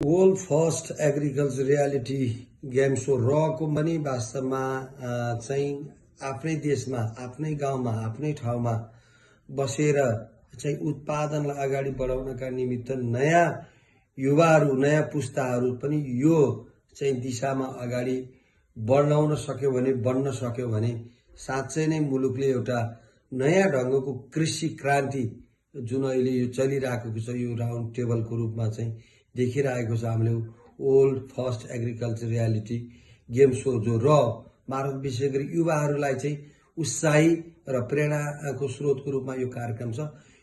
World first agriculture reality game show रको पनि वास्तवमा चाहिँ आफ्नै देशमा आफ्नै गाउँमा आफ्नै ठाउँमा बसेर चाहिँ उत्पादनलाई अगाडि बढाउनका निमित्त नयाँ युवाहरू नयाँ पुस्ताहरू पनि यो चाहिँ दिशामा अगाडि बढाउन सक्यो भने बढ्न सक्यो भने साँच्चै नै मुलुकले एउटा नयाँ ढङ्गको कृषि क्रान्ति जुन अहिले यो चलिरहेको छ यो राउन्ड टेबलको रूपमा चाहिँ देखिरहेको छ हामीले world first agriculture reality game so जो मार्फत विशेष गरी युवाहरूलाई चाहिँ उत्साही र प्रेरणाको स्रोतको रूपमा यो कार्यक्रम छ।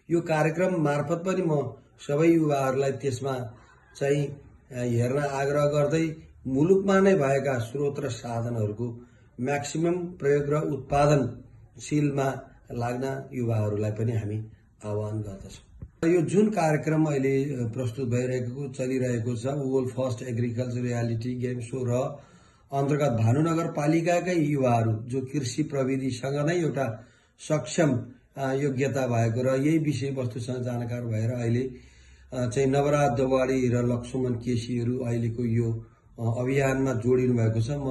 यो कार्यक्रम मार्फत पनि म सबै युवाहरूलाई त्यसमा चाहिँ हेर्न आग्रह गर्दै मुलुकमा नै भएका स्रोत र साधनहरूको म्याक्सिमम प्रयोग र उत्पादनशीलमा लाग्न युवाहरूलाई पनि हामी आह्वान गर्दछौँ। यो जुन कार्यक्रम अहिले प्रस्तुत भइरहेको चलिरहेको छ world first agriculture reality game so र अन्तर्गत भानुनगरपालिकाकै युवाहरू जो कृषि प्रविधिसँग नै एउटा सक्षम योग्यता भएको र यही विषयवस्तुसँग जानकार भएर अहिले चाहिँ नवराज दवाडी र लक्ष्मण केसीहरू अहिलेको यो अभियानमा जोडिनु भएको छ। म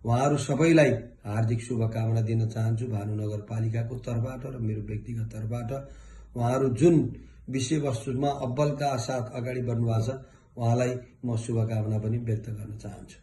उहाँहरू सबैलाई हार्दिक शुभकामना दिन चाहन्छु भानुनगरपालिकाको तर्फबाट र मेरो व्यक्तिगत तर्फबाट। उहाँहरू जुन विषयवस्तुमा अब्बलका साथ अगाडि बढ्नु भएको छ उहाँलाई म शुभकामना पनि व्यक्त गर्न चाहन्छु।